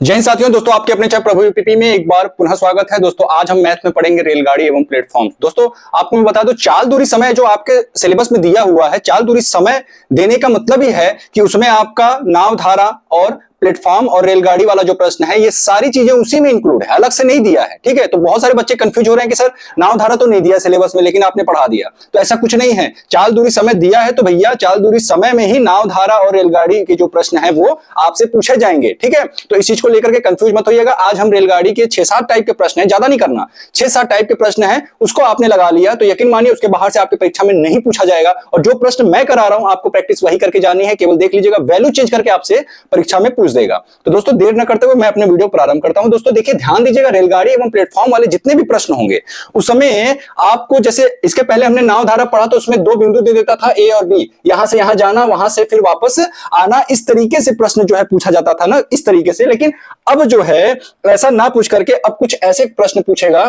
जय हिंद साथियों। दोस्तों आपके अपने चैनल प्रभु यूपीपी में एक बार पुनः स्वागत है। दोस्तों आज हम मैथ में पढ़ेंगे रेलगाड़ी एवं प्लेटफॉर्म। दोस्तों आपको मैं बता दूं, चाल दूरी समय जो आपके सिलेबस में दिया हुआ है, चाल दूरी समय देने का मतलब ही है कि उसमें आपका नाव धारा और प्लेटफॉर्म और रेलगाड़ी वाला जो प्रश्न है, ये सारी चीजें उसी में इंक्लूड है, अलग से नहीं दिया है। ठीक है, तो बहुत सारे बच्चे कंफ्यूज हो रहे हैं कि सर नाव धारा तो नहीं दिया सिलेबस में, लेकिन आपने पढ़ा दिया। तो ऐसा कुछ नहीं है, चाल दूरी समय दिया है तो भैया चाल दूरी समय में ही नाव धारा और रेलगाड़ी के जो प्रश्न है वो आपसे पूछे जाएंगे। ठीक है, तो इस चीज को लेकर के कंफ्यूज मत होइएगा। आज हम रेलगाड़ी के 6-7 टाइप के प्रश्न है, ज्यादा नहीं करना, 6-7 टाइप के प्रश्न है, उसको आपने लगा लिया तो यकीन मानिए उसके बाहर से आपकी परीक्षा में नहीं पूछा जाएगा। और जो प्रश्न मैं करा रहा हूं आपको प्रैक्टिस वही करके जानी है, केवल देख लीजिएगा, वैल्यू चेंज करके आपसे परीक्षा में पूछ देगा। तो दोस्तों देर न करते हुए मैं अपने वीडियो प्रारंभ करता हूं। दोस्तों देखिए, ध्यान दीजिएगा, रेलगाड़ी एवं प्लेटफॉर्म वाले जितने भी प्रश्न होंगे उस समय आपको, जैसे इसके पहले हमने नाव धारा पढ़ा तो उसमें 2 बिंदु दे देता था, ए और बी, यहां से यहां जाना, वहां से फिर वापस आना, इस तरीके से प्रश्न जो है पूछा जाता था ना, इस तरीके से। लेकिन अब जो है ऐसा ना पूछ करके अब कुछ ऐसे प्रश्न पूछेगा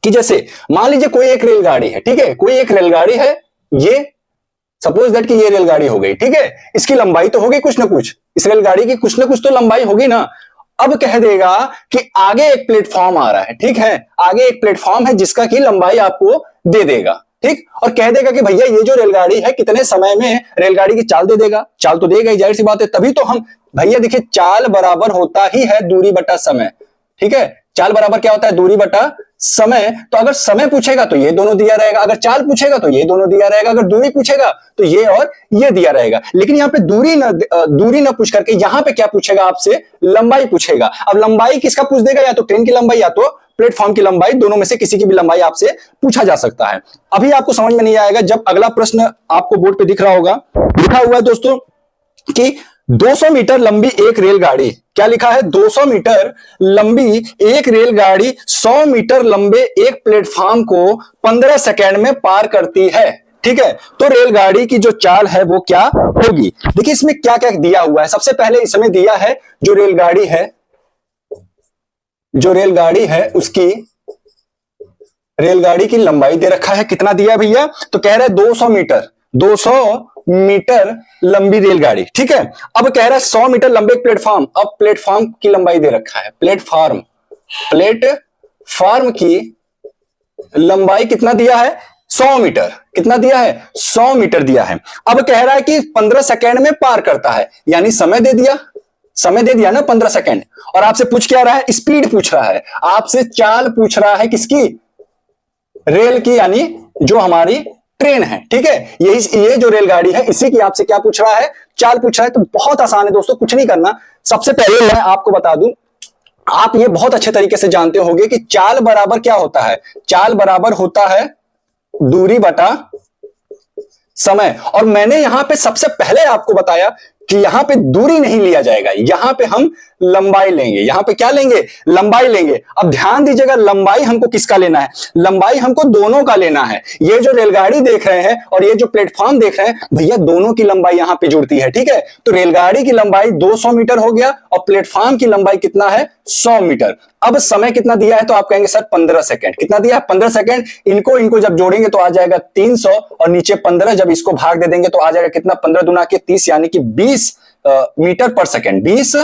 कि जैसे मान लीजिए कोई एक रेलगाड़ी है, ठीक है, कोई एक रेलगाड़ी है, ये सपोज दैट कि ये रेलगाड़ी हो गई, ठीक है, इसकी लंबाई तो होगी कुछ ना कुछ, इस रेलगाड़ी की कुछ ना कुछ तो लंबाई होगी ना। अब कह देगा कि आगे एक प्लेटफॉर्म आ रहा है, ठीक है, आगे एक प्लेटफॉर्म है जिसका की लंबाई आपको दे देगा, ठीक, और कह देगा कि भैया ये जो रेलगाड़ी है कितने समय में रेलगाड़ी की चाल दे देगा। चाल तो देगा ही, जाहिर सी बात है, तभी तो हम, भैया देखिए चाल बराबर होता ही है दूरी बटा समय, ठीक है, चाल बराबर क्या होता है, दूरी बटा समय। तो अगर समय पूछेगा तो ये दोनों दिया रहेगा, अगर चाल पूछेगा तो ये दोनों दिया रहेगा, अगर दूरी पूछेगा तो ये और ये दिया रहेगा। लेकिन यहाँ पे दूरी ना पूछ करके यहाँ पे क्या पूछेगा आपसे, लंबाई पूछेगा। अब लंबाई किसका पूछ देगा, या तो ट्रेन की लंबाई या तो प्लेटफॉर्म की लंबाई, दोनों में से किसी की भी लंबाई आपसे पूछा जा सकता है। अभी आपको समझ में नहीं आएगा जब अगला प्रश्न आपको बोर्ड पे दिख रहा होगा, लिखा हुआ है दोस्तों कि 200 मीटर लंबी एक रेलगाड़ी, क्या लिखा है, 200 मीटर लंबी एक रेलगाड़ी 100 मीटर लंबे एक प्लेटफॉर्म को 15 सेकेंड में पार करती है। ठीक है, तो रेलगाड़ी की जो चाल है वो क्या होगी। देखिए इसमें क्या क्या दिया हुआ है। सबसे पहले इसमें दिया है जो रेलगाड़ी है उसकी रेलगाड़ी की लंबाई दे रखा है, कितना दिया भैया, तो कह रहा है 200 मीटर लंबी रेलगाड़ी, ठीक है। अब कह रहा है 100 मीटर लंबे प्लेटफॉर्म, अब प्लेटफॉर्म की लंबाई दे रखा है, प्लेटफॉर्म की लंबाई कितना दिया है, 100 मीटर, कितना दिया है, 100 मीटर दिया है। अब कह रहा है कि 15 सेकेंड में पार करता है, यानी समय दे दिया ना 15 सेकेंड, और आपसे पूछ क्या रहा है, स्पीड पूछ रहा है, आपसे चाल पूछ रहा है किसकी, रेल की, यानी जो हमारी ट्रेन है, ठीक है, ये जो रेलगाड़ी है इसी की आपसे क्या पूछ रहा है, चाल पूछ रहा है। तो बहुत आसान है दोस्तों, कुछ नहीं करना। सबसे पहले मैं आपको बता दूं, आप ये बहुत अच्छे तरीके से जानते होंगे कि चाल बराबर क्या होता है, चाल बराबर होता है दूरी बटा समय। और मैंने यहां पे सबसे पहले आपको बताया कि यहां पे दूरी नहीं लिया जाएगा, यहां पे हम लंबाई लेंगे, यहां पे क्या लेंगे, लंबाई लेंगे। अब ध्यान दीजिएगा, लंबाई हमको किसका लेना है, लंबाई हमको दोनों का लेना है। ये जो रेलगाड़ी देख रहे हैं और ये जो प्लेटफॉर्म देख रहे हैं, भैया दोनों की लंबाई यहां पे जुड़ती है, ठीक है। तो रेलगाड़ी की लंबाई 200 मीटर हो गया और प्लेटफॉर्म की लंबाई कितना है, 100 मीटर। अब समय कितना दिया है, तो आप कहेंगे सर 15 सेकेंड, कितना दिया है, 15 सेकेंड। इनको जब जोड़ेंगे तो आ जाएगा 300 और नीचे 15, जब इसको भाग दे देंगे तो आ जाएगा कितना, 15 दूना के 30, यानी कि 20 मीटर पर सेकेंड, 20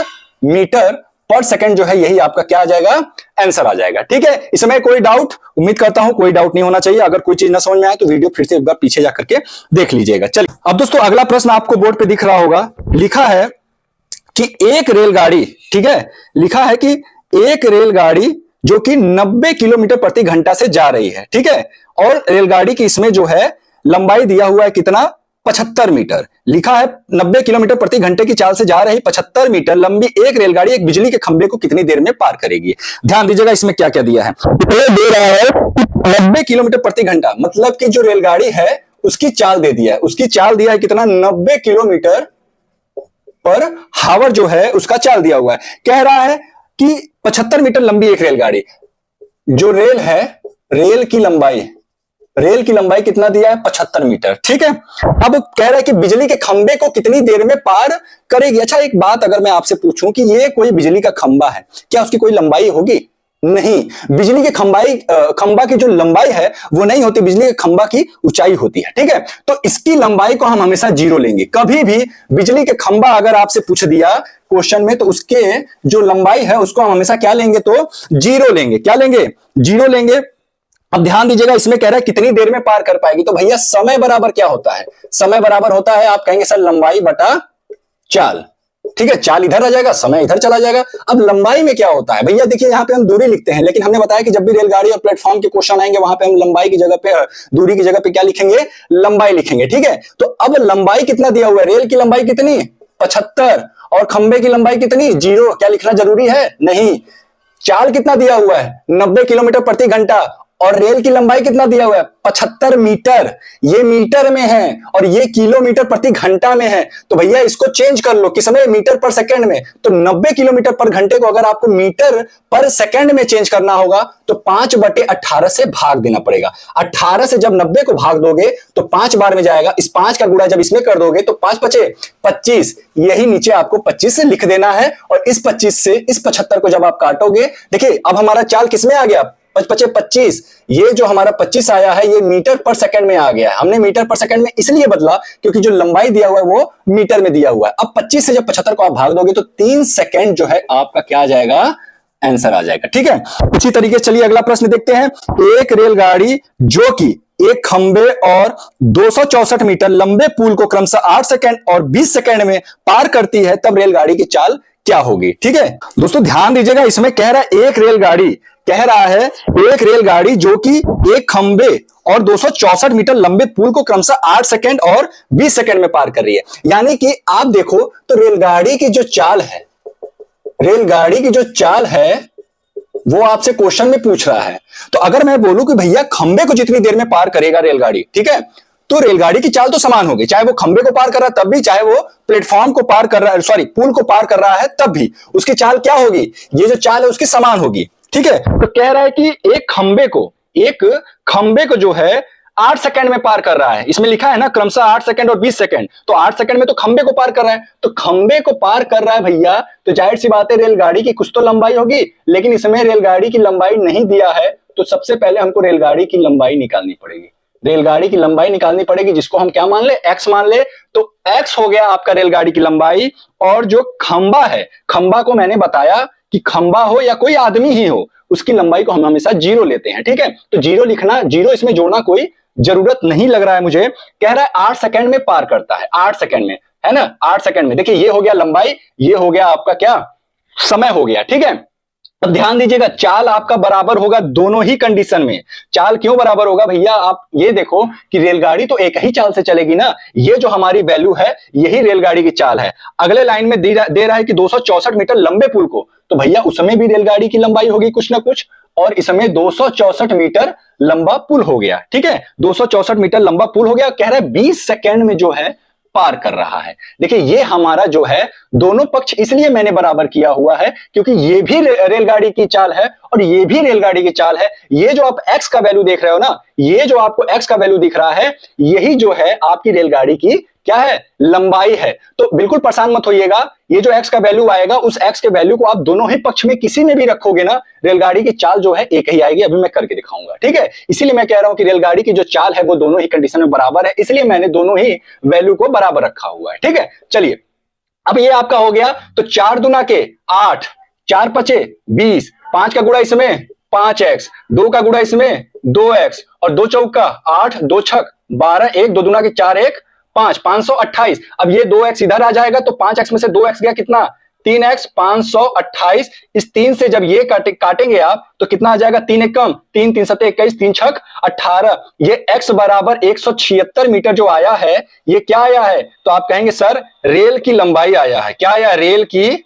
मीटर पर सेकेंड जो है, यही आपका क्या आ जाएगा, आंसर आ जाएगा। ठीक है, इसमें कोई डाउट, उम्मीद करता हूं कोई डाउट नहीं होना चाहिए। अगर कोई चीज ना समझ में आए तो वीडियो फिर से एक बार पीछे जाकर के देख लीजिएगा। चलिए अब दोस्तों अगला प्रश्न आपको बोर्ड पे दिख रहा होगा, लिखा है कि एक रेलगाड़ी, ठीक है, लिखा है कि एक रेलगाड़ी जो कि 90 किलोमीटर प्रति घंटा से जा रही है, ठीक है, और रेलगाड़ी की इसमें जो है लंबाई दिया हुआ है कितना, 75 मीटर, लिखा है 90 किलोमीटर प्रति घंटे की चाल से जा रही 75 मीटर लंबी एक रेलगाड़ी एक बिजली के खंभे को कितनी देर में पार करेगी। ध्यान दीजिएगा इसमें क्या क्या दिया है, दे रहा है 90 किलोमीटर प्रति घंटा, मतलब कि जो रेलगाड़ी है उसकी चाल दे दिया है, उसकी चाल दिया है कितना, 90 किलोमीटर पर हावर जो है उसका चाल दिया हुआ है। कह रहा है कि 75 मीटर लंबी एक रेलगाड़ी, जो रेल है, रेल की लंबाई कितना दिया है, 75 मीटर, ठीक है। अब कह रहा है कि बिजली के खंबे को कितनी देर में पार करेगी। अच्छा एक बात अगर मैं आपसे पूछूं कि ये कोई बिजली का खंबा है, क्या उसकी कोई लंबाई होगी, नहीं, बिजली के खंबा की जो लंबाई है वो नहीं होती, बिजली के खंबा की ऊंचाई होती है। ठीक है, तो इसकी लंबाई को हम हमेशा 0 लेंगे। कभी भी बिजली के खंबा अगर आपसे पूछ दिया क्वेश्चन में, तो उसके जो लंबाई है उसको हम हमेशा क्या लेंगे, तो 0 लेंगे। क्या लेंगे, 0 लेंगे। अब ध्यान दीजिएगा, इसमें कह रहा है कितनी देर में पार कर पाएगी, तो भैया समय बराबर क्या होता है, समय बराबर होता है, आप कहेंगे सर लंबाई बटा चाल। ठीक है, चाल इधर आ जाएगा, समय इधर चला जाएगा। अब लंबाई में क्या होता है भैया, देखिए यहां पे हम दूरी लिखते हैं, लेकिन हमने बताया कि जब भी रेलगाड़ी और प्लेटफॉर्म के क्वेश्चन आएंगे वहां पे हम लंबाई की जगह पे, दूरी की जगह पे क्या लिखेंगे, लंबाई लिखेंगे। ठीक है, तो अब लंबाई कितना दिया हुआ है, रेल की लंबाई कितनी, 75, और खंबे की लंबाई कितनी, 0। क्या लिखना जरूरी है, नहीं। चाल कितना दिया हुआ है, 90 किलोमीटर प्रति घंटा, और रेल की लंबाई कितना दिया हुआ है, 75 मीटर। ये मीटर में है और ये किलोमीटर प्रति घंटा में है, तो भैया इसको चेंज कर लो किसमें, मीटर पर सेकंड में। तो 90 किलोमीटर पर घंटे को अगर आपको मीटर पर सेकंड में चेंज करना होगा तो 5/18 से भाग देना पड़ेगा। 18 से जब 90 को भाग दोगे तो 5 बार में जाएगा, इस 5 का गुणा जब इसमें कर दोगे तो 5 पचे 25, यही नीचे आपको 25 से लिख देना है। और इस 25 से इस 75 को जब आप काटोगे, देखिए अब हमारा चाल किसमें आ गया, 5 पचे 25, ये जो हमारा 25 आया है ये मीटर पर सेकंड में आ गया है। हमने मीटर पर सेकंड में इसलिए बदला क्योंकि जो लंबाई दिया हुआ है वो मीटर में दिया हुआ है। अब 25 से जब 75 को आप भाग दोगे तो 3 सेकंड जो है आपका क्या आ जाएगा, आंसर आ जाएगा। ठीक है, उसी तरीके से चलिए अगला प्रश्न देखते हैं। एक रेलगाड़ी जो कि एक खंबे और 264 मीटर लंबे पुल को क्रमशः 8 सेकंड और 20 सेकंड में पार करती है, तब रेलगाड़ी की चाल क्या होगी। ठीक है दोस्तों, ध्यान दीजिएगा, इसमें कह रहा है एक रेलगाड़ी, कह रहा है एक रेलगाड़ी जो कि एक खंबे और 264 मीटर लंबे पुल को क्रमशः 8 सेकंड और 20 सेकंड में पार कर रही है। यानी कि आप देखो तो रेलगाड़ी की जो चाल है, रेलगाड़ी की जो चाल है वो आपसे क्वेश्चन में पूछ रहा है। तो अगर मैं बोलूं कि भैया खंबे को जितनी देर में पार करेगा रेलगाड़ी, ठीक है, तो रेलगाड़ी की चाल तो समान होगी, चाहे वो खंबे को पार कर रहा है तब भी, चाहे वो प्लेटफॉर्म को पार कर रहा है, सॉरी पुल को पार कर रहा है तब भी, उसकी चाल क्या होगी, ये जो चाल है उसकी समान होगी। ठीक है, तो कह रहा है कि एक खंबे को जो है 8 सेकंड में पार कर रहा है। इसमें लिखा है ना क्रमशः 8 सेकंड और 20 सेकंड, तो 8 सेकंड में तो खंबे को पार कर रहा है। तो खंबे को पार कर रहा है भैया, तो जाहिर सी बात है रेलगाड़ी की कुछ तो लंबाई होगी, लेकिन इसमें रेलगाड़ी की लंबाई नहीं दिया है। तो सबसे पहले हमको रेलगाड़ी की लंबाई निकालनी पड़ेगी, रेलगाड़ी की लंबाई निकालनी पड़ेगी, जिसको हम क्या मान ले, x मान ले। तो x हो गया आपका रेलगाड़ी की लंबाई, और जो खंबा है, खंबा को मैंने बताया कि खंबा हो या कोई आदमी ही हो, उसकी लंबाई को हम हमेशा 0 लेते हैं। ठीक है, तो 0 लिखना, 0 इसमें जोड़ना कोई जरूरत नहीं लग रहा है मुझे। कह रहा है 8 सेकंड में पार करता है, 8 सेकंड में, है ना, 8 सेकंड में। देखिए ये हो गया लंबाई, ये हो गया आपका क्या, समय हो गया। ठीक है, अब ध्यान दीजिएगा, चाल आपका बराबर होगा दोनों ही कंडीशन में। चाल क्यों बराबर होगा भैया, आप ये देखो कि रेलगाड़ी तो एक ही चाल से चलेगी ना, ये जो हमारी वैल्यू है यही रेलगाड़ी की चाल है। अगले लाइन में दे रहा है कि 264 मीटर लंबे पुल को, तो भैया उसमें भी रेलगाड़ी की लंबाई होगी कुछ ना कुछ, और इसमें 264 मीटर लंबा पुल हो गया। ठीक है, 264 मीटर लंबा पुल हो गया। कह रहा है 20 सेकेंड में जो है पार कर रहा है। देखिए ये हमारा जो है दोनों पक्ष इसलिए मैंने बराबर किया हुआ है क्योंकि ये भी रेलगाड़ी की चाल है और ये भी रेलगाड़ी की चाल है। ये जो आप x का वैल्यू देख रहे हो ना, ये जो आपको x का वैल्यू दिख रहा है, यही जो है आपकी रेलगाड़ी की क्या है, लंबाई है। तो बिल्कुल परेशान मत होइएगा, ये जो x का वैल्यू आएगा उस x के वैल्यू को आप दोनों ही पक्ष में किसी में भी रखोगे ना, रेलगाड़ी की चाल जो है एक ही आएगी। अभी मैं करके दिखाऊंगा। ठीक है, इसीलिए मैं कह रहा हूं कि रेलगाड़ी की जो चाल है वो दोनों ही कंडीशन में बराबर है, इसलिए मैंने दोनों ही वैल्यू को बराबर रखा हुआ है। ठीक है, चलिए अब ये आपका हो गया, तो 4 दूना के 8, 4 पचे 20, 5 का गुणा इसमें 5x, 2 का गुणा इसमें 2x, और 2 चौका 8, 2 छक 12, 1 2 दूना के 4 1 5, 528। अब ये 2x इधर आ जाएगा, तो 5x में से 2x गया कितना, 3x, 528। इस 3 से जब ये काटेंगे आप तो कितना आ जाएगा, 3 एक कम 3, 3 7 21, 3 छक 18। ये x बराबर 176 मीटर जो आया है, ये क्या आया है, तो आप कहेंगे सर रेल की लंबाई आया है। क्या आया, रेल की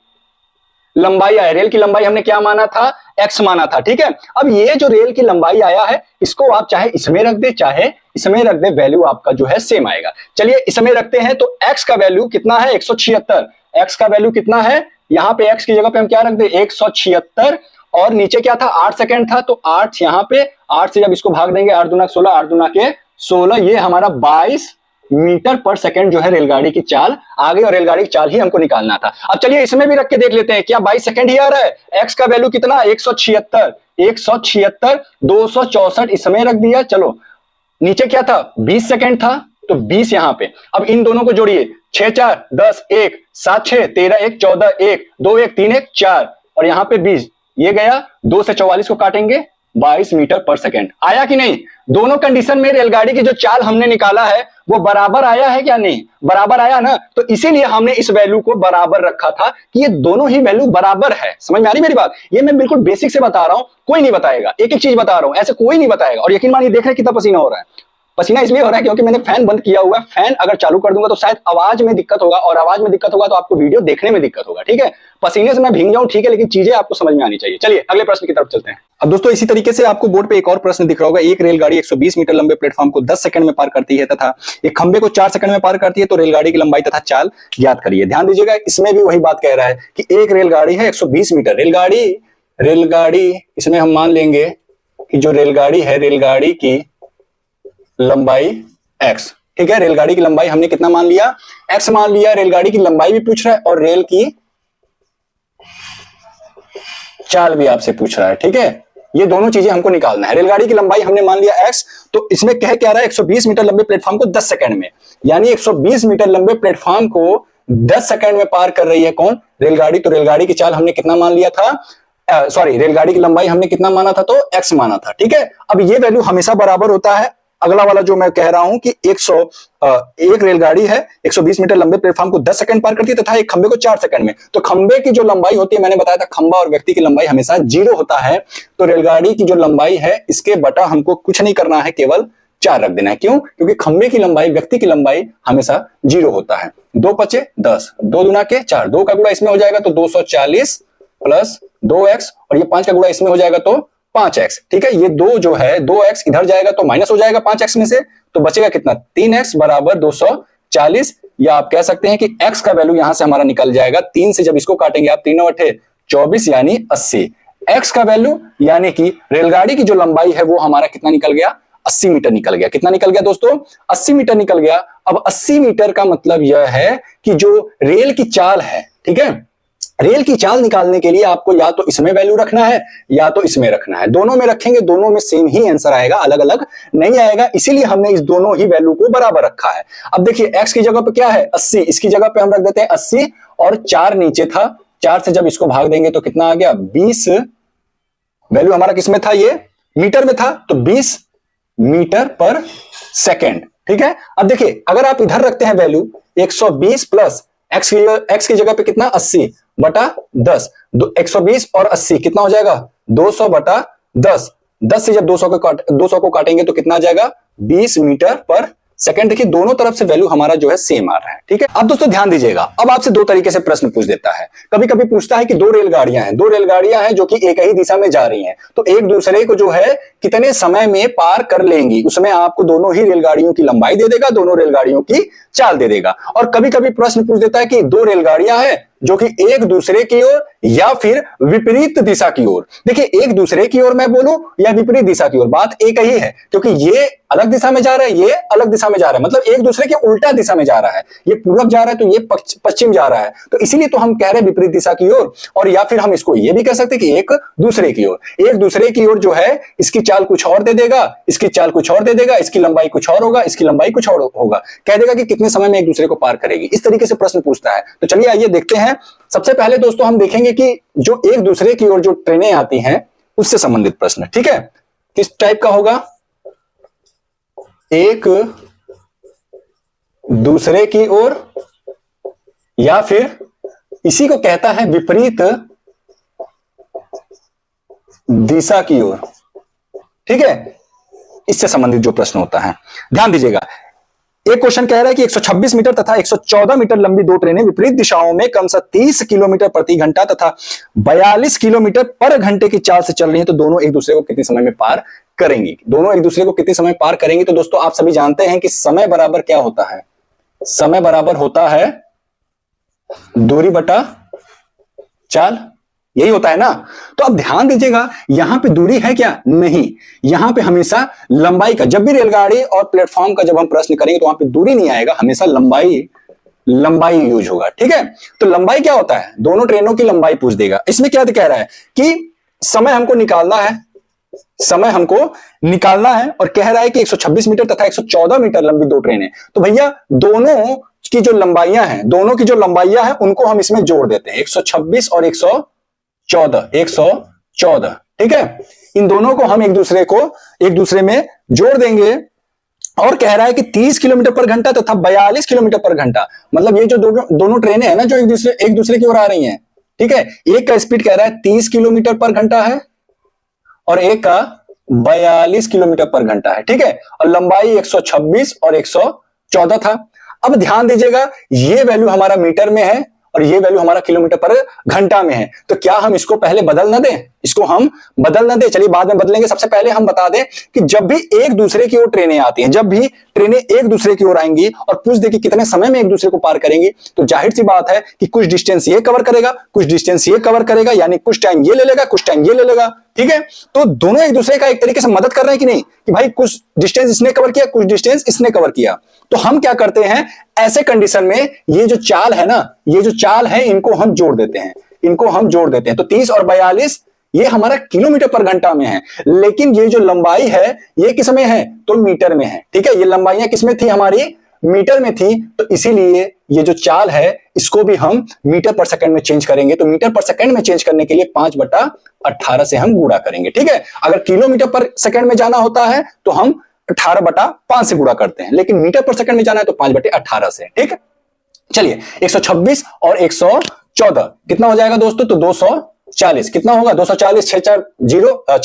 लंबाई आया। रेल की लंबाई हमने क्या माना था, x माना था। ठीक है, अब ये जो रेल की लंबाई आया है, इसको आप चाहे इसमें रख दे चाहे इसमें रख दे, वैल्यू आपका जो है सेम आएगा। चलिए इसमें रखते हैं, तो x का वैल्यू कितना है, 176। x का वैल्यू कितना है, यहां पे x की जगह पे हम क्या रख दे, 176, और नीचे क्या था, 8 सेकंड था, तो 8 यहां पे, 8 से जब इसको भाग देंगे 8 दूना 16, 8 दूना के 16, ये हमारा 22 मीटर पर सेकंड जो है रेलगाड़ी की चाल आ गई, और रेलगाड़ी की चाल ही हमको निकालना था। अब चलिए इसमें भी रख के देख लेते हैं, क्या 22 सेकंड ही आ रहा है, x का वैल्यू कितना, 176, 176, 264 इसमें रख दिया। चलो नीचे क्या था, 20 सेकंड था, तो 20 यहां पे। अब इन दोनों को जोड़िए, 6 4 10 1 7 6 13 1 14 1 2 1 3 1 4 और यहां पे 20, ये गया। 2 से 44 को काटेंगे, 22 मीटर पर सेकंड। आया कि नहीं? दोनों कंडीशन में रेलगाड़ी की जो चाल हमने निकाला है वो बराबर आया है क्या? नहीं, बराबर आया ना। तो इसीलिए हमने इस वैल्यू को बराबर रखा था कि ये दोनों ही वैल्यू बराबर है। समझ में आ रही मेरी बात? ये मैं बिल्कुल बेसिक से बता रहा हूं, कोई नहीं बताएगा। एक एक चीज बता रहा हूं, ऐसे कोई नहीं बताएगा। और यकीन मानिए, देख रहे हैं कितना पसीना हो रहा है। पसीना इसलिए हो रहा है क्योंकि मैंने फैन बंद किया हुआ है। फैन अगर चालू कर दूंगा तो शायद आवाज में दिक्कत होगा, और आवाज में दिक्कत होगा तो आपको वीडियो देखने में दिक्कत होगा। ठीक है, पसीने से मैं भीग जाऊं ठीक है, लेकिन चीजें आपको समझ में आनी चाहिए। चलिए अगले प्रश्न की तरफ चलते हैं। अब दोस्तों इसी तरीके से आपको बोर्ड पे एक और प्रश्न दिख रहा होगा। एक रेलगाड़ी 120 मीटर लंबे प्लेटफॉर्म को 10 सेकंड में पार करती है तथा एक खंबे को 4 सेकंड में पार करती है, तो रेलगाड़ी की लंबाई तथा चाल ज्ञात करिए। ध्यान दीजिएगा, इसमें भी वही बात कह रहा है कि एक रेलगाड़ी है 120 मीटर। रेलगाड़ी इसमें हम मान लेंगे कि जो रेलगाड़ी है, रेलगाड़ी की लंबाई x, ठीक है। रेलगाड़ी की लंबाई हमने कितना मान लिया? x मान लिया। रेलगाड़ी की लंबाई भी पूछ रहा है और रेल की चाल भी आपसे पूछ रहा है, ठीक है। ये दोनों चीजें हमको निकालना है। रेलगाड़ी की लंबाई हमने मान लिया x, तो इसमें कह क्या रहा है? 120 मीटर लंबे प्लेटफॉर्म को 10 सेकंड में, यानी 120 मीटर लंबे प्लेटफॉर्म को 10 सेकंड में पार कर रही है कौन? रेलगाड़ी। तो रेलगाड़ी की चाल हमने कितना मान लिया था? रेलगाड़ी की लंबाई हमने कितना माना था? तो x माना था, ठीक है। अब ये वैल्यू हमेशा बराबर होता है। अगला वाला जो मैं कह रहा हूं कि एक रेलगाड़ी है 120 मीटर लंबे प्लेटफॉर्म को 10 सेकंड पार करती है तथा एक खंबे को 4 सेकंड में। तो खंबे की जो लंबाई होती है, मैंने बताया था खंबा और व्यक्ति की लंबाई हमेशा 0 होता है। तो रेलगाड़ी की जो लंबाई है इसके बटा हमको कुछ नहीं करना है, केवल 4 रख देना है। क्यों? क्योंकि खंबे की लंबाई, व्यक्ति की लंबाई हमेशा 0 होता है। 2 5 10, 2 दूना के 4, 2 का गुणा इसमें हो जाएगा तो 240 प्लस 2x, और ये 5 का गुणा इसमें हो जाएगा तो 5x, ठीक है। ये 2 जो है, 2x इधर जाएगा तो माइनस हो जाएगा 5x में से, तो बचेगा कितना? 3x बराबर 240। या आप कह सकते हैं कि x का वैल्यू यहां से हमारा निकल जाएगा। 3 से जब इसको काटेंगे आप, 3 8 24 यानी 80। x का वैल्यू यानी कि रेलगाड़ी की जो लंबाई है वो हमारा कितना निकल गया? 80 मीटर निकल गया। कितना निकल गया दोस्तों? 80 मीटर निकल गया। अब 80 मीटर का मतलब यह है कि जो रेल की चाल है, ठीक है, रेल की चाल निकालने के लिए आपको या तो इसमें वैल्यू रखना है या तो इसमें रखना है। दोनों में रखेंगे, दोनों में सेम ही आंसर आएगा, अलग अलग नहीं आएगा। इसीलिए हमने इस दोनों ही वैल्यू को बराबर रखा है। अब देखिए x की जगह पे क्या है? 80, इसकी जगह पे हम रख देते हैं 80, और 4 नीचे था, 4 से जब इसको भाग देंगे तो कितना आ गया? 20। वैल्यू हमारा किसमें था? ये मीटर में था, तो 20 मीटर पर सेकेंड, ठीक है। अब देखिए, अगर आप इधर रखते हैं वैल्यू 120 प्लस x की जगह पे कितना? 80 बटा 10, 120 और 80 कितना हो जाएगा? 200 बटा 10। 10 से जब 200 को काटेंगे तो कितना आ जाएगा? 20 मीटर पर सेकंड। देखिए दोनों तरफ से वैल्यू हमारा जो है सेम आ रहा है, ठीक है। अब दोस्तों ध्यान दीजिएगा, अब आपसे 2 तरीके से प्रश्न पूछ देता है। कभी कभी पूछता है कि 2 रेलगाड़ियां हैं जो कि एक ही दिशा में जा रही हैं, तो एक दूसरे को जो है कितने समय में पार कर लेंगी, उसमें आपको दोनों ही रेलगाड़ियों की लंबाई दे देगा, दोनों रेलगाड़ियों की चाल दे देगा। और कभी कभी प्रश्न पूछ देता है कि 2 रेलगाड़ियां हैं जो कि एक दूसरे की ओर या फिर विपरीत दिशा की ओर। देखिए, एक दूसरे की ओर मैं बोलूं या विपरीत दिशा की ओर, बात एक ही है, क्योंकि ये अलग दिशा में जा रहा है, ये अलग दिशा में जा रहा है, मतलब एक दूसरे के उल्टा दिशा में जा रहा है। ये पूरब जा रहा है तो ये पश्चिम जा रहा है, तो इसीलिए तो हम कह रहे हैं विपरीत दिशा की ओर। और या फिर हम इसको ये भी कह सकते हैं कि एक दूसरे की ओर। एक दूसरे की ओर जो है, इसकी चाल कुछ और दे देगा, इसकी चाल कुछ और दे देगा, इसकी लंबाई कुछ और होगा, इसकी लंबाई कुछ और होगा, कह देगा कि कितने समय में एक दूसरे को पार करेगी। इस तरीके से प्रश्न पूछता है। तो चलिए आइए देखते हैं। सबसे पहले दोस्तों हम देखेंगे कि जो एक दूसरे की ओर जो ट्रेनें आती हैं उससे संबंधित प्रश्न, ठीक है, किस टाइप का होगा? एक दूसरे की ओर या फिर इसी को कहता है विपरीत दिशा की ओर, ठीक है। इससे संबंधित जो प्रश्न होता है, ध्यान दीजिएगा। एक क्वेश्चन कह रहा है कि 126 मीटर तथा 114 मीटर लंबी 2 ट्रेनें विपरीत दिशाओं में क्रमशः 30 किलोमीटर प्रति घंटा तथा 42 किलोमीटर पर घंटे की चाल से चल रही हैं, तो दोनों एक दूसरे को कितने समय में पार करेंगी? दोनों एक दूसरे को कितने समय पार करेंगी? तो दोस्तों आप सभी जानते हैं कि समय बराबर क्या होता है? समय बराबर होता है दूरी बटा चाल, यही होता है ना। तो अब ध्यान दीजिएगा, यहां पे दूरी है क्या? नहीं, यहां पे हमेशा लंबाई का, जब भी रेलगाड़ी और प्लेटफॉर्म का जब हम प्रश्न करेंगे तो वहां पे दूरी नहीं आएगा, हमेशा लंबाई यूज होगा, ठीक है। तो लंबाई क्या होता है? दोनों ट्रेनों की लंबाई पूछ देगा। इसमें क्या कह रहा है कि समय हमको निकालना है, समय हमको निकालना है और कह रहा है कि 126 मीटर तथा 114 मीटर लंबी दो ट्रेनें। तो भैया दोनों की जो लंबाइयां हैं उनको हम इसमें जोड़ देते हैं, 126 और 114, ठीक है। इन दोनों को हम एक दूसरे में जोड़ देंगे और कह रहा है कि 30 किलोमीटर पर घंटा तथा 42 किलोमीटर पर घंटा। मतलब ये जो दोनों ट्रेनें हैं ना, जो एक दूसरे की ओर आ रही हैं, ठीक है। एक का स्पीड कह रहा है 30 किलोमीटर पर घंटा है और एक का 42 किलोमीटर पर घंटा है, ठीक है। और लंबाई 126 और 114 था। अब ध्यान दीजिएगा, ये वैल्यू हमारा मीटर में है और ये वैल्यू हमारा किलोमीटर पर घंटा में है। तो क्या हम इसको पहले बदल ना दें? चलिए बाद में बदलेंगे। सबसे पहले हम बता दें कि जब भी एक दूसरे की ओर ट्रेनें आती हैं, जब भी ट्रेनें एक दूसरे की ओर आएंगी और पूछ दे कि कितने समय में एक दूसरे को पार करेंगी, तो जाहिर सी बात है कि कुछ डिस्टेंस ये कवर करेगा, कुछ डिस्टेंस ये कवर करेगा, यानी कुछ टाइम ये ले लेगा, कुछ टाइम ये ले लेगा, ठीक है। तो दोनों एक दूसरे का एक तरीके से मदद कर रहे हैं कि नहीं, कि भाई कुछ डिस्टेंस इसने कवर किया, कुछ डिस्टेंस इसने कवर किया। तो हम क्या करते हैं ऐसे कंडीशन में, ये जो चाल है इनको हम जोड़ देते हैं, तो 30 और 42 ये हमारा किलोमीटर पर घंटा में है, लेकिन ये जो लंबाई है ये किस में है, तो मीटर में है, ठीक है। ये लंबाइयां किस में थी, हमारी मीटर में थी। तो इसीलिए ये जो चाल है इसको भी हम मीटर पर सेकंड में चेंज करेंगे। तो मीटर पर सेकंड में चेंज करने के लिए 5/18 से हम गुणा करेंगे, ठीक है। अगर किलोमीटर पर सेकंड में जाना होता है तो हम 18/5 से गुणा करते हैं, लेकिन मीटर पर सेकंड में जाना है तो 5/18 से, ठीक है। चलिए 126 और 114 कितना हो जाएगा दोस्तों, तो 240 कितना होगा, 240, 6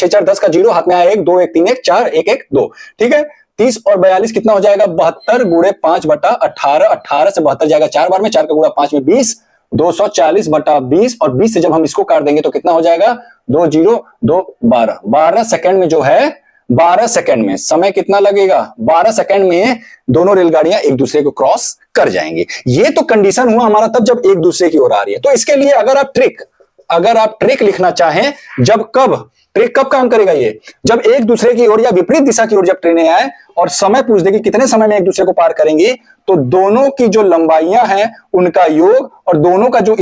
4 10 का 0 हाथ में आया 1 2 1 3 1 4 1 1 2, ठीक है। 30 और 42 कितना हो जाएगा, 72 गुणे 5/18, 18 से 72 जाएगा 4 बार में, 4 का गुणा 5 में 20, 240/20 और 20 से जब हम इसको काट देंगे तो कितना हो जाएगा, 2 0 2 12, 12 सेकंड में जो है 12 सेकंड में समय कितना लगेगा, 12 सेकंड में दोनों रेलगाड़ियां एक दूसरे को क्रॉस कर जाएंगी। ये तो कंडीशन हुआ हमारा तब जब एक दूसरे की ओर आ रही है। तो इसके लिए अगर आप ट्रिक लिखना चाहें, ट्रिक कब काम करेगा, ये जब एक दूसरे की ओर या विपरीत दिशा की ओर जब ट्रेनें आए और समय पूछ देगी कितने समय में एक दूसरे को पार करेंगी, तो दोनों की जो लंबाइयां हैं उनका योग और दोनों का जो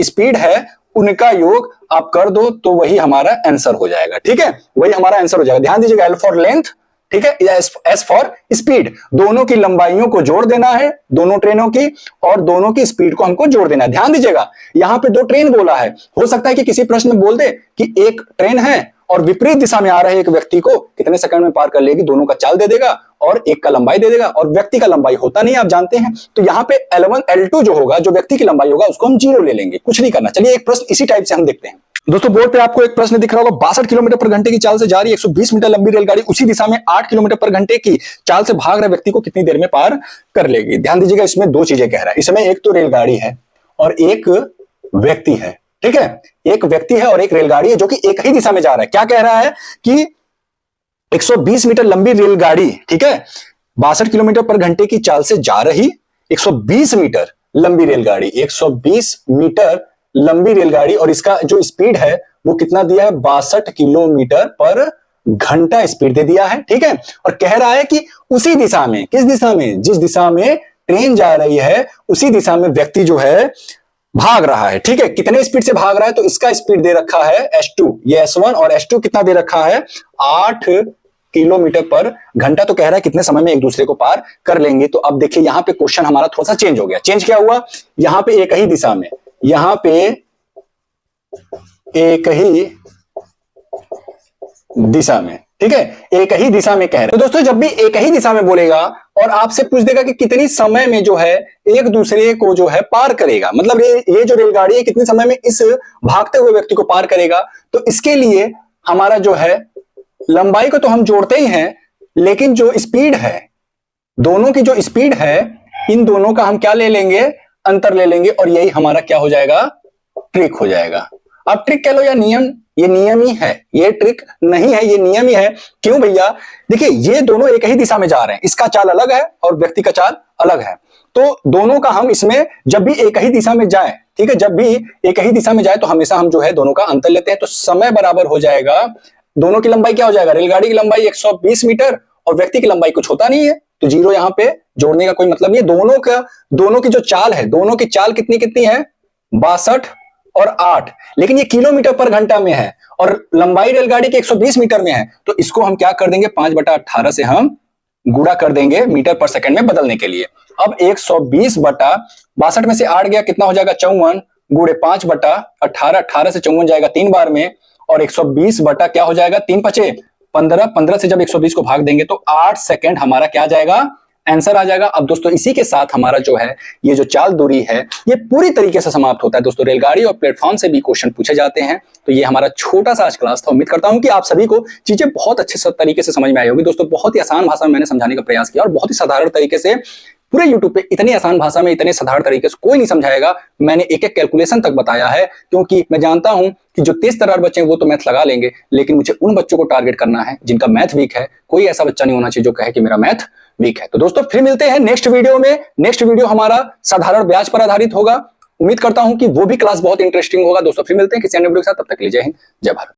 स्पीड है उनका योग आप कर दो तो वही हमारा आंसर हो जाएगा, ठीक है। वही हमारा आंसर हो जाएगा। ध्यान दीजिएगा, L फॉर लेंथ, ठीक है, S फॉर स्पीड, दोनों की लंबाइयों को जोड़ देना है, दोनों ट्रेनों की, और दोनों की स्पीड को हमको जोड़ देना है। ध्यान दीजिएगा, यहां पे 2 ट्रेन बोला है, हो सकता है कि किसी प्रश्न में बोल दे कि एक ट्रेन है और विपरीत दिशा में आ रहे एक व्यक्ति को कितने सेकंड में पार कर लेगी, दोनों का चाल दे देगा और एक का लंबाई दे देगा, और व्यक्ति का लंबाई होता नहीं आप जानते हैं। तो यहाँ पे L1 L2 जो होगा, जो व्यक्ति की लंबाई होगा, उसको हम 0 ले लेंगे, कुछ नहीं करना। चलिए एक प्रश्न इसी टाइप से हम देखते हैं। दोस्तों बोर्ड पे आपको एक प्रश्न दिख रहा होगा, 62 किलोमीटर पर घंटे की चाल से जा रही 120 मीटर लंबी रेलगाड़ी उसी दिशा में 8 किलोमीटर पर घंटे की चाल से भाग रहे व्यक्ति को कितनी देर में पार कर लेगी। ध्यान दीजिएगा, इसमें 2 चीजें कह रहा है। इसमें एक तो रेलगाड़ी है और एक व्यक्ति है, ठीक है। एक व्यक्ति है और एक रेलगाड़ी है जो कि एक ही दिशा में जा रहा है। क्या कह रहा है कि 120 मीटर लंबी रेलगाड़ी, ठीक है, 62 किलोमीटर पर घंटे की चाल से जा रही 120 मीटर लंबी रेलगाड़ी, 120 मीटर लंबी रेलगाड़ी, और इसका जो स्पीड है वो कितना दिया है, 62 किलोमीटर पर घंटा स्पीड दे दिया है, ठीक है। और कह रहा है कि उसी दिशा में, किस दिशा में, जिस दिशा में ट्रेन जा रही है उसी दिशा में व्यक्ति जो है भाग रहा है, ठीक है। कितने स्पीड से भाग रहा है, तो इसका स्पीड दे रखा है S2, ये S1, और S2 कितना दे रखा है, 8 किलोमीटर पर घंटा। तो कह रहा है कितने समय में एक दूसरे को पार कर लेंगे। तो अब देखिए यहां पे क्वेश्चन हमारा थोड़ा सा चेंज हो गया। चेंज क्या हुआ, यहां पे एक ही दिशा में, यहां पे एक ही दिशा में, ठीक है, एक ही दिशा में कह रहे हैं। तो दोस्तों जब भी एक ही दिशा में बोलेगा और आपसे पूछ देगा कि कितनी समय में जो है एक दूसरे को जो है पार करेगा, मतलब ये जो रेलगाड़ी है कितने समय में इस भागते हुए व्यक्ति को पार करेगा, तो इसके लिए हमारा जो है लंबाई को तो हम जोड़ते ही हैं, लेकिन जो स्पीड है, दोनों की जो स्पीड है, इन दोनों का हम क्या ले लेंगे, अंतर ले लेंगे, और यही हमारा क्या हो जाएगा, ट्रिक हो जाएगा। अब ट्रिक कह लो या नियम, ये नियम ही है, ये ट्रिक नहीं है, ये नियम ही है। क्यों भैया, देखिए ये दोनों एक ही दिशा में जा रहे हैं, इसका चाल अलग है और व्यक्ति का चाल अलग है, तो दोनों का हम इसमें जब भी एक ही दिशा में जाए, ठीक है, जब भी एक ही दिशा में जाए तो हमेशा हम जो है दोनों का अंतर लेते हैं। तो समय बराबर हो जाएगा, दोनों की लंबाई क्या हो जाएगा, रेलगाड़ी की लंबाई 120 मीटर और व्यक्ति की लंबाई कुछ होता नहीं है, तो 0 यहां पे जोड़ने का कोई मतलब नहीं है। दोनों की जो चाल है, दोनों की चाल कितनी कितनी है, 62 और 8, लेकिन ये किलोमीटर पर घंटा में है और लंबाई रेलगाड़ी की 120 मीटर में है। तो इसको हम क्या कर देंगे, 5/18 से हम गुणा कर देंगे मीटर पर सेकंड में बदलने के लिए। अब 120/62 में से 8 गया, कितना हो जाएगा 54, गुणे 5/18, 18 से 54 जाएगा 3 बार में, और 120 बटा क्या हो जाएगा 3×5 = 15, 15 से जब 120 को भाग देंगे तो 8 सेकंड हमारा क्या जाएगा, आंसर आ जाएगा। अब दोस्तों इसी के साथ हमारा जो है ये जो चाल दूरी है ये पूरी तरीके से समाप्त होता है। दोस्तों रेलगाड़ी और प्लेटफॉर्म से भी क्वेश्चन पूछे जाते हैं। तो ये हमारा छोटा सा आज क्लास था। उम्मीद करता हूं कि आप सभी को चीजें बहुत अच्छे तरीके से समझ में आई होगी। दोस्तों बहुत ही आसान भाषा में मैंने समझाने का प्रयास किया और बहुत ही साधारण तरीके से। पूरे YouTube पे इतनी आसान भाषा में इतने साधारण तरीके से कोई नहीं समझाएगा। मैंने एक एक कैलकुलेशन तक बताया है, क्योंकि मैं जानता हूं कि जो तेज तर्रार बच्चे हैं वो तो मैथ लगा लेंगे, लेकिन मुझे उन बच्चों को टारगेट करना है जिनका मैथ वीक है। कोई ऐसा बच्चा नहीं होना चाहिए जो कहे कि मेरा मैथ वीक है। तो दोस्तों फिर मिलते हैं नेक्स्ट वीडियो में। नेक्स्ट वीडियो हमारा साधारण ब्याज पर आधारित होगा। उम्मीद करता हूं कि वो भी क्लास बहुत इंटरेस्टिंग होगा। दोस्तों फिर मिलते हैं किसी अन्य वीडियो के साथ। तब तक के लिए जय हिंद, जय भारत।